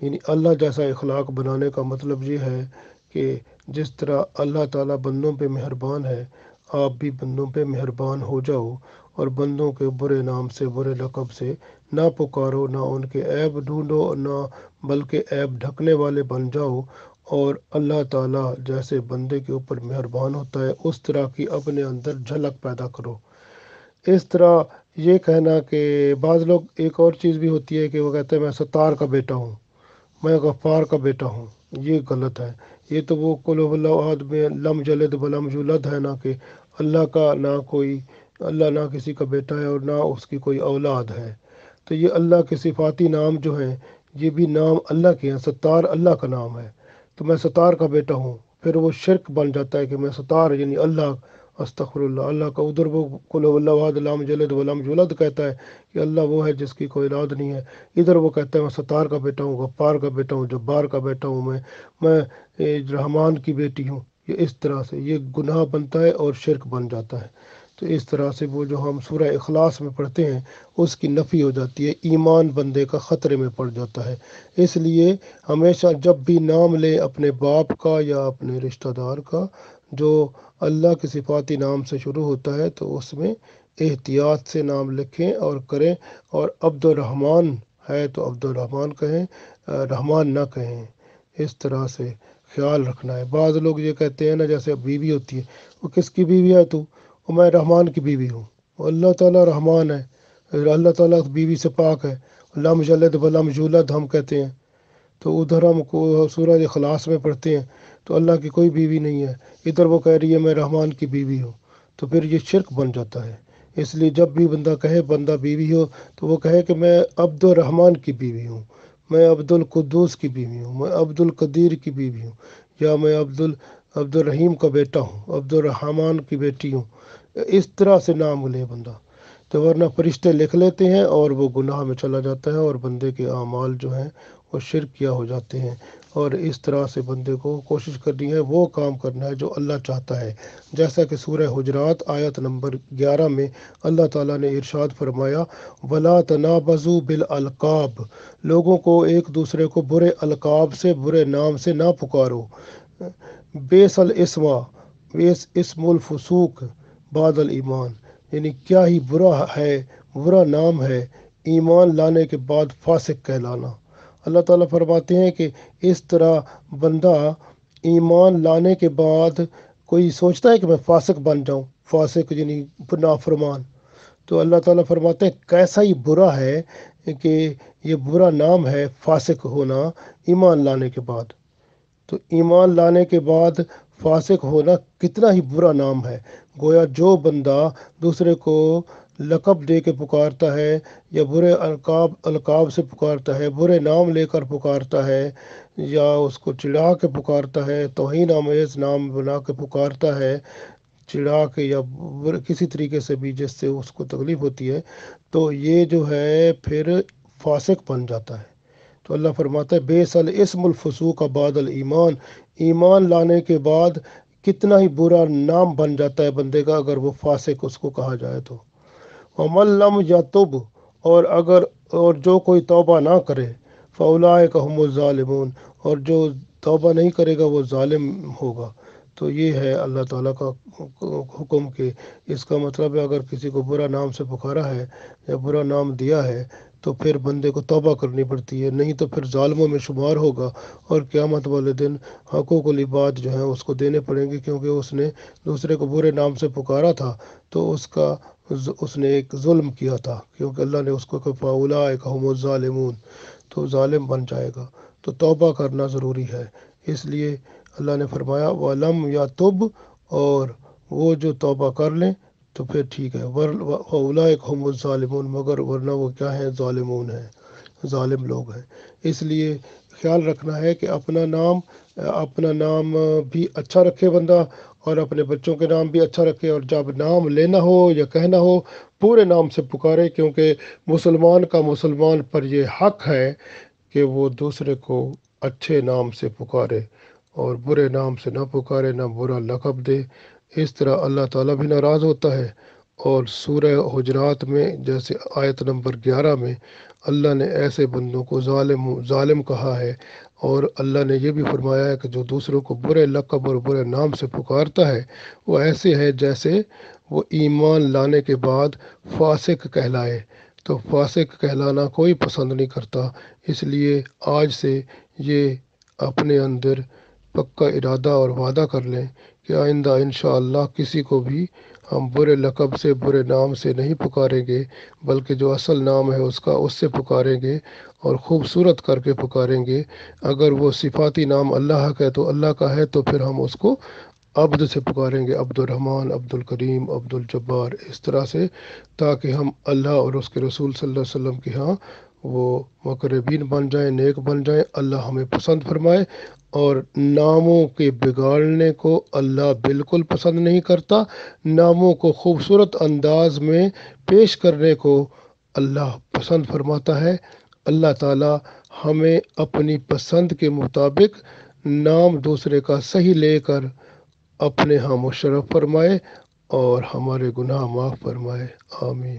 یعنی اللہ جیسا اخلاق بنانے کا مطلب یہ ہے کہ جس طرح اللہ تعالیٰ بندوں پہ مہربان ہے، آپ بھی بندوں پہ مہربان ہو جاؤ، اور بندوں کے برے نام سے، برے لقب سے نہ پکارو، نہ ان کے عیب ڈھونڈو، نہ بلکہ عیب ڈھکنے والے بن جاؤ، اور اللہ تعالیٰ جیسے بندے کے اوپر مہربان ہوتا ہے اس طرح کی اپنے اندر جھلک پیدا کرو۔ اس طرح یہ کہنا کہ بعض لوگ، ایک اور چیز بھی ہوتی ہے کہ وہ کہتے ہیں میں ستار کا بیٹا ہوں، میں غفار کا بیٹا ہوں، یہ غلط ہے۔ یہ تو وہ قل هو اللہ احد میں لم یلد ولم یولد ہے نا، کہ اللہ کا نہ کوئی، اللہ نہ کسی کا بیٹا ہے اور نہ اس کی کوئی اولاد ہے۔ تو یہ اللہ کے صفاتی نام جو ہیں، یہ بھی نام اللہ کے ہیں، ستار اللہ کا نام ہے۔ تو میں ستار کا بیٹا ہوں، پھر وہ شرک بن جاتا ہے کہ میں ستار یعنی اللہ، استغفر اللہ، اللہ کا ادھر وہ قل هو اللہ احد لم یلد ولم یولد کہتا ہے کہ اللہ وہ ہے جس کی کوئی اولاد نہیں ہے، ادھر وہ کہتا ہے میں ستار کا بیٹا ہوں، غفار کا بیٹا ہوں، جبار کا بیٹا ہوں، میں رحمان کی بیٹی ہوں۔ یہ اس طرح سے یہ گناہ بنتا ہے اور شرک بن جاتا ہے۔ تو اس طرح سے وہ جو ہم سورہ اخلاص میں پڑھتے ہیں اس کی نفی ہو جاتی ہے، ایمان بندے کا خطرے میں پڑ جاتا ہے۔ اس لیے ہمیشہ جب بھی نام لیں اپنے باپ کا یا اپنے رشتہ دار کا جو اللہ کے صفاتی نام سے شروع ہوتا ہے، تو اس میں احتیاط سے نام لکھیں اور کریں، اور عبد الرحمن ہے تو عبد الرحمن کہیں، رحمان نہ کہیں۔ اس طرح سے خیال رکھنا ہے۔ بعض لوگ یہ کہتے ہیں نا، جیسے بیوی ہوتی ہے، وہ کس کی بیوی ہے تو؟ وہ میں رحمان کی بیوی ہوں، اللہ تعالیٰ رحمان ہے، اللہ تعالیٰ بیوی سے پاک ہے، لم یلد ولم یولد ہم کہتے ہیں، تو ادھر ہم کو سورہ اخلاص میں پڑھتے ہیں تو اللہ کی کوئی بیوی نہیں ہے، ادھر وہ کہہ رہی ہے میں رحمان کی بیوی ہوں، تو پھر یہ شرک بن جاتا ہے۔ اس لیے جب بھی بندہ کہے، بندہ بیوی ہو، تو وہ کہے کہ میں عبد الرحمن کی بیوی ہوں، میں عبد القدوس کی بیوی ہوں، میں عبد القدیر کی بیوی ہوں، یا میں عبد الرحیم کا بیٹا ہوں، عبد الرحمن کی بیٹی ہوں۔ اس طرح سے نام لے بندہ، تو ورنہ فرشتے لکھ لیتے ہیں اور وہ گناہ میں چلا جاتا ہے، اور بندے کے اعمال جو ہیں وہ شرکیہ ہو جاتے ہیں۔ اور اس طرح سے بندے کو کوشش کرنی ہے، وہ کام کرنا ہے جو اللہ چاہتا ہے، جیسا کہ سورہ حجرات آیت نمبر 11 میں اللہ تعالیٰ نے ارشاد فرمایا، وَلَا تَنَابَزُوا بِالْأَلْقَابِ، لوگوں کو ایک دوسرے کو برے القاب سے، برے نام سے نہ پکارو، بیس الاسما، بیس اسم الفسوق بعد الایمان، یعنی کیا ہی برا ہے، برا نام ہے ایمان لانے کے بعد فاسق کہلانا۔ اللہ تعالیٰ فرماتے ہیں کہ اس طرح بندہ ایمان لانے کے بعد کوئی سوچتا ہے کہ میں فاسق بن جاؤں، فاسق یعنی نافرمان، تو اللہ تعالیٰ فرماتے ہیں کیسا ہی برا ہے کہ یہ برا نام ہے فاسق ہونا ایمان لانے کے بعد۔ تو ایمان لانے کے بعد فاسق ہونا کتنا ہی برا نام ہے۔ گویا جو بندہ دوسرے کو لقب دے کے پکارتا ہے، یا برے القاب سے پکارتا ہے، برے نام لے کر پکارتا ہے، یا اس کو چڑھا کے پکارتا ہے، توہین آمیز نام بنا کے پکارتا ہے، چڑھا کے یا کسی طریقے سے بھی جس سے اس کو تکلیف ہوتی ہے، تو یہ جو ہے پھر فاسق بن جاتا ہے۔ تو اللہ فرماتا ہے بیس الاسم الفسوق بعد الایمان، ایمان لانے کے بعد کتنا ہی برا نام بن جاتا ہے بندے کا اگر وہ فاسق اس کو کہا جائے تو۔ وَمَن لَّمْ يَتُبْ، اور جو کوئی توبہ نہ کرے، فَأُولَٰئِکَ هُمُ الظَّالِمُونَ، اور جو توبہ نہیں کرے گا وہ ظالم ہوگا۔ تو یہ ہے اللہ تعالیٰ کا حکم کہ اس کا مطلب ہے اگر کسی کو برا نام سے پکارا ہے یا برا نام دیا ہے تو پھر بندے کو توبہ کرنی پڑتی ہے، نہیں تو پھر ظالموں میں شمار ہوگا، اور قیامت والے دن حقوق العباد جو ہیں اس کو دینے پڑیں گے، کیونکہ اس نے دوسرے کو برے نام سے پکارا تھا تو اس نے ایک ظلم کیا تھا، کیونکہ اللہ نے اس کو کہا فَأُولَٰئِکَ هُمُ الظَّالِمُونَ، تو ظالم بن جائے گا۔ تو توبہ کرنا ضروری ہے، اس لیے اللہ نے فرمایا وَلَمْ يَتُبْ، اور وہ جو توبہ کر لیں تو پھر ٹھیک ہے، وَأُولَٰئِکَ هُمُ الظَّالِمُونَ، مگر ورنہ وہ کیا ہیں؟ ظالمون ہیں، ظالم لوگ ہیں۔ اس لیے خیال رکھنا ہے کہ اپنا نام بھی اچھا رکھے بندہ، اور اپنے بچوں کے نام بھی اچھا رکھے، اور جب نام لینا ہو یا کہنا ہو پورے نام سے پکارے، کیونکہ مسلمان کا مسلمان پر یہ حق ہے کہ وہ دوسرے کو اچھے نام سے پکارے اور برے نام سے نہ پکارے، نہ برا لقب دے۔ اس طرح اللہ تعالیٰ بھی ناراض ہوتا ہے اور سورہ حجرات میں جیسے آیت نمبر 11 میں اللہ نے ایسے بندوں کو ظالم کہا ہے، اور اللہ نے یہ بھی فرمایا ہے کہ جو دوسروں کو برے لقب اور برے نام سے پکارتا ہے وہ ایسے ہے جیسے وہ ایمان لانے کے بعد فاسق کہلائے۔ تو فاسق کہلانا کوئی پسند نہیں کرتا، اس لیے آج سے یہ اپنے اندر پکا ارادہ اور وعدہ کر لیں کہ آئندہ انشاءاللہ کسی کو بھی ہم برے لقب سے برے نام سے نہیں پکاریں گے، بلکہ جو اصل نام ہے اس سے پکاریں گے اور خوبصورت کر کے پکاریں گے۔ اگر وہ صفاتی نام اللہ کا ہے تو اللہ کا ہے، تو پھر ہم اس کو عبد سے پکاریں گے، عبد الرحمن، عبد الکریم، عبد الجبار، اس طرح سے، تاکہ ہم اللہ اور اس کے رسول صلی اللہ علیہ وسلم کے ہاں وہ مقربین بن جائیں، نیک بن جائیں، اللہ ہمیں پسند فرمائے۔ اور ناموں کے بگاڑنے کو اللہ بالکل پسند نہیں کرتا، ناموں کو خوبصورت انداز میں پیش کرنے کو اللہ پسند فرماتا ہے۔ اللہ تعالی ہمیں اپنی پسند کے مطابق نام دوسرے کا صحیح لے کر اپنے ہاں مشرف فرمائے اور ہمارے گناہ معاف فرمائے، آمین۔